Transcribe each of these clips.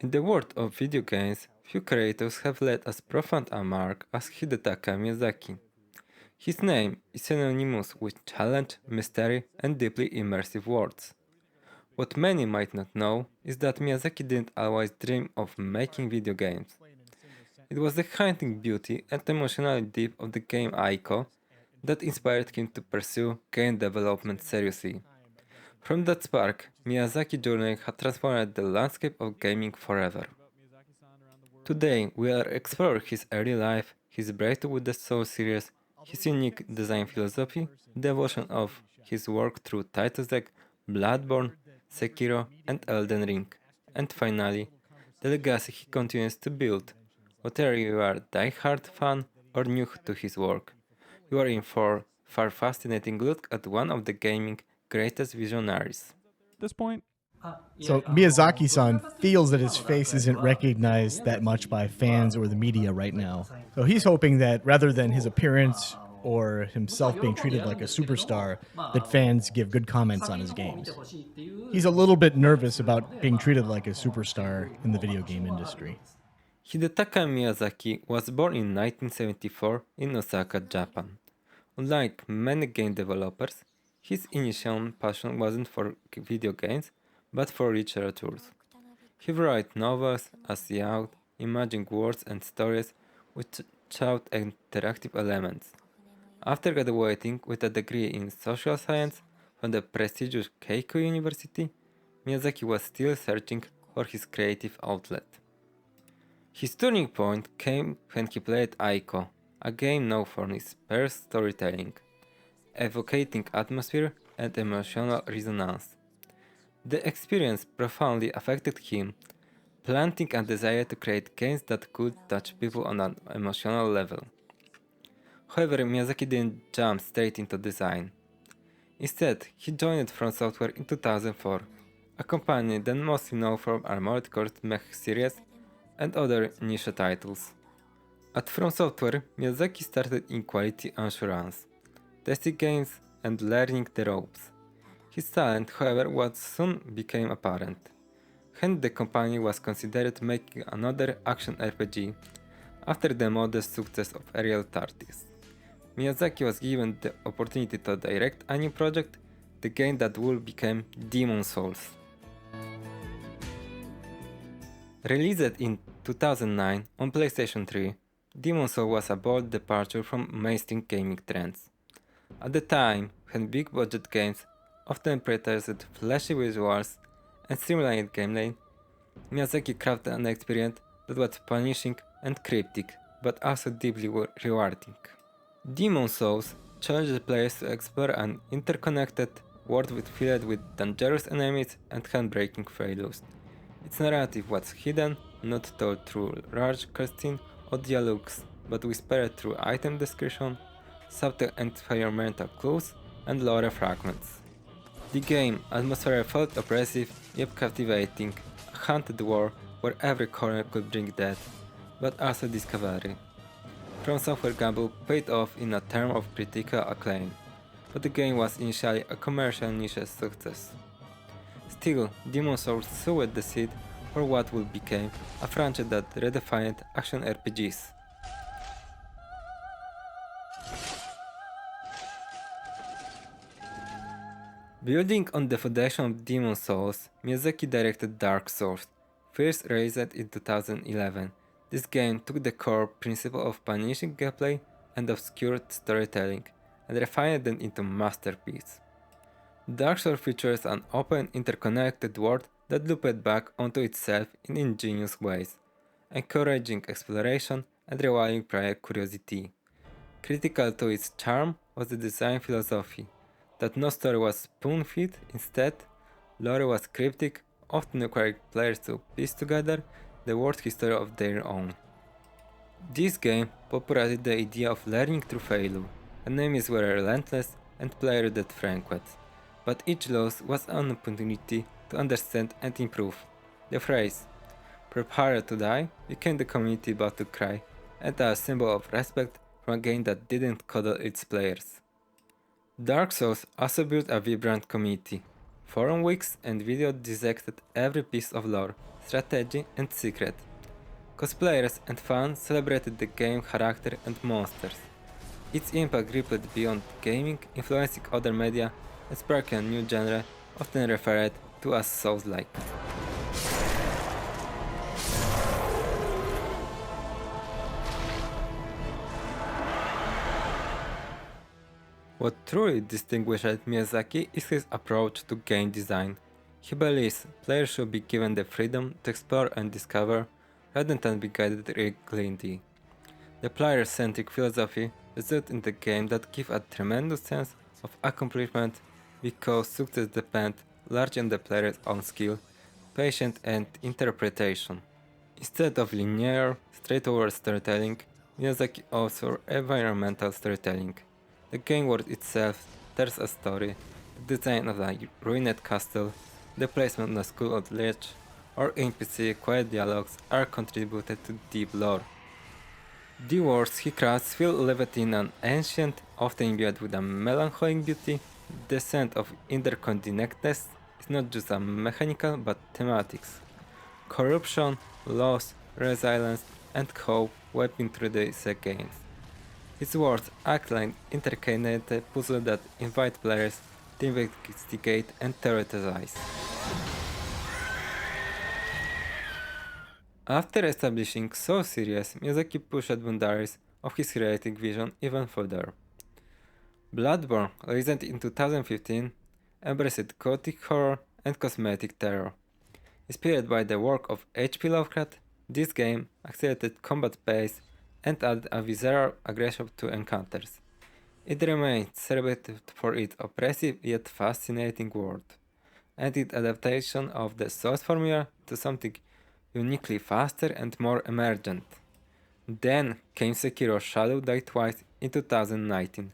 In the world of video games, few creators have left as profound a mark as Hidetaka Miyazaki. His name is synonymous with challenge, mystery, and deeply immersive worlds. What many might not know is that Miyazaki didn't always dream of making video games. It was the haunting beauty and emotional depth of the game Aiko that inspired him to pursue game development seriously. From that spark, Miyazaki's journey had transformed the landscape of gaming forever. Today, we are exploring his early life, his breakthrough with the Soul series, his unique design philosophy, the evolution of his work through titles like Bloodborne, Sekiro, and Elden Ring, and finally, the legacy he continues to build. Whether you are a die-hard fan or new to his work, you are in for a far fascinating look at one of the gaming greatest visionaries. This point, So Miyazaki-san feels that his face isn't recognized that much by fans or the media right now. So he's hoping that rather than his appearance or himself being treated like a superstar, that fans give good comments on his games. He's a little bit nervous about being treated like a superstar in the video game industry. Hidetaka Miyazaki was born in 1974 in Osaka, Japan. Unlike many game developers, his initial passion wasn't for video games, but for literature. He wrote novels as young, imagining worlds and stories with thought and interactive elements. After graduating with a degree in social science from the prestigious Keiko University, Miyazaki was still searching for his creative outlet. His turning point came when he played Aiko, a game known for its sparse storytelling, evocating atmosphere and emotional resonance. The experience profoundly affected him, planting a desire to create games that could touch people on an emotional level. However, Miyazaki didn't jump straight into design. Instead, he joined From Software in 2004, a company then mostly known for Armored Core Mech series and other niche titles. At From Software, Miyazaki started in quality assurance, testing games and learning the ropes. His talent, however, was soon became apparent. Hence the company was considered making another action RPG after the modest success of Aerial Tartis. Miyazaki was given the opportunity to direct a new project, the game that would become Demon Souls. Released in 2009 on PlayStation 3, Demon Souls was a bold departure from mainstream gaming trends. At the time, when big budget games often prioritized flashy visuals and streamlined gameplay, Miyazaki crafted an experience that was punishing and cryptic, but also deeply rewarding. Demon Souls challenged the players to explore an interconnected world filled with dangerous enemies and handbreaking failures. Its narrative was hidden, not told through large cutscenes or dialogues, but whispered through item description, subtle environmental clues, and lore fragments. The game atmosphere felt oppressive yet captivating, a haunted world where every corner could bring death, but also discovery. From Software gamble paid off in a term of critical acclaim, but the game was initially a commercial niche success. Still, Demon Souls sowed the seed for what would become a franchise that redefined action RPGs. Building on the foundation of Demon Souls, Miyazaki directed Dark Souls, first released in 2011. This game took the core principle of punishing gameplay and obscured storytelling and refined them into masterpiece. Dark Souls features an open, interconnected world that looped back onto itself in ingenious ways, encouraging exploration and rewarding prior curiosity. Critical to its charm was the design philosophy, that no story was spoon-fed, instead, lore was cryptic, often requiring players to piece together the world history of their own. This game popularized the idea of learning through failure. Enemies were relentless and players that frequent, but each loss was an opportunity to understand and improve. The phrase, "prepare to die," became the community battle cry and a symbol of respect from a game that didn't coddle its players. Dark Souls also built a vibrant community. Forum weeks and videos dissected every piece of lore, strategy, and secret. Cosplayers and fans celebrated the game character and monsters. Its impact rippled beyond gaming, influencing other media and sparking a new genre, often referred to as Soulslike. What truly distinguished Miyazaki is his approach to game design. He believes players should be given the freedom to explore and discover rather than be guided rigidly. The player-centric philosophy results in the game that gives a tremendous sense of accomplishment because success depends largely on the player's own skill, patience and interpretation. Instead of linear, straightforward storytelling, Miyazaki offers environmental storytelling. The game world itself tells a story, the design of a ruined castle, the placement of a school on the ledge, or NPC quiet dialogues are contributed to deep lore. The worlds he crafts feel lived in an ancient, often imbued with a melancholic beauty. The sense of interconnectedness is not just a mechanical but thematics. Corruption, loss, resilience, and hope weaving through these games. His words act like interconnected puzzles that invite players to investigate and theorize. After establishing Soul series, Miyazaki pushed boundaries of his creative vision even further. Bloodborne, released in 2015, embraced gothic horror and cosmetic terror. Inspired by the work of H.P. Lovecraft, this game accelerated combat pace and added a visceral aggression to encounters. It remains celebrated for its oppressive yet fascinating world, and its adaptation of the Souls formula to something uniquely faster and more emergent. Then came Sekiro Shadow Die Twice in 2019,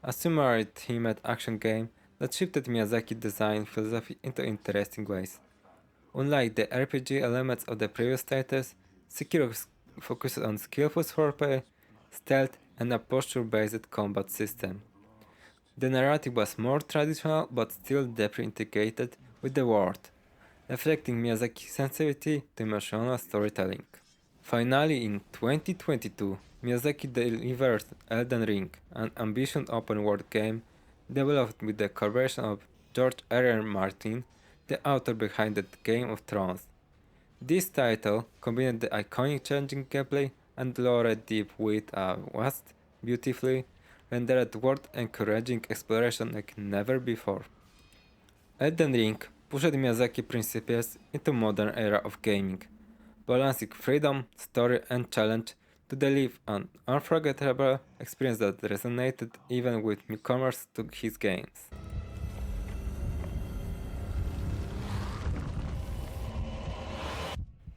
a similarly themed action game that shifted Miyazaki's design philosophy into interesting ways. Unlike the RPG elements of the previous titles, Sekiro focused on skillful swordplay, stealth, and a posture-based combat system. The narrative was more traditional but still deeply integrated with the world, reflecting Miyazaki's sensitivity to emotional storytelling. Finally, in 2022, Miyazaki delivered Elden Ring, an ambitious open-world game developed with the collaboration of George R.R. Martin, the author behind the Game of Thrones. This title combined the iconic challenging gameplay and lore deep with a vast, beautifully rendered world encouraging exploration like never before. Elden Ring pushed Miyazaki principles into modern era of gaming, balancing freedom, story and challenge to deliver an unforgettable experience that resonated even with newcomers to his games.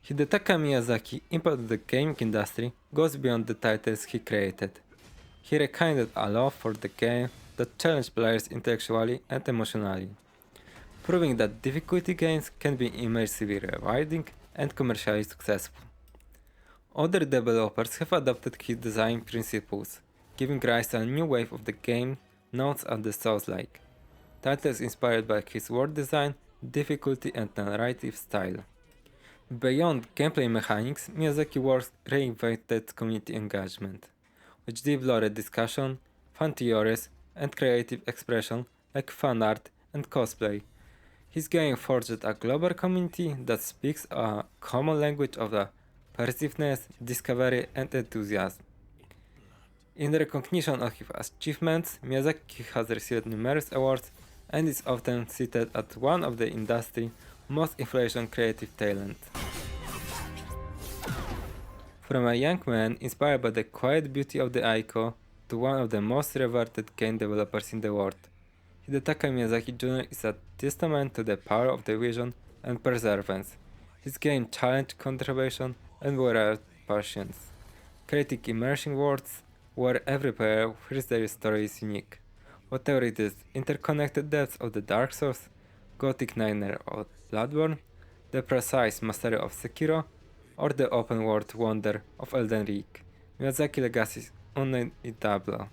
Hidetaka Miyazaki impact on the gaming industry goes beyond the titles he created. He rekindled a love for the game that challenged players intellectually and emotionally, proving that difficulty games can be immersively rewarding and commercially successful. Other developers have adopted his design principles, giving rise to a new wave of the game known as the Soulslike, titles inspired by his world design, difficulty and narrative style. Beyond gameplay mechanics, Miyazaki works reinvented community engagement, with deep lore discussion, fan theories, and creative expression like fan art and cosplay. His game forged a global community that speaks a common language of the persiveness, discovery, and enthusiasm. In recognition of his achievements, Miyazaki has received numerous awards and is often cited as one of the industry's most influential creative talent. From a young man inspired by the quiet beauty of the Aiko to one of the most revered game developers in the world, Hidetaka Miyazaki Jr. is a testament to the power of the vision and perseverance. His game challenged contribution and were patience, creating immersive worlds where every player feels their story is unique. Whatever it is, interconnected depths of the Dark Souls, Gothic Nightmare of Bloodborne, the precise mastery of Sekiro, or the open world wonder of Elden Ring, Miyazaki's legacy is undeniable.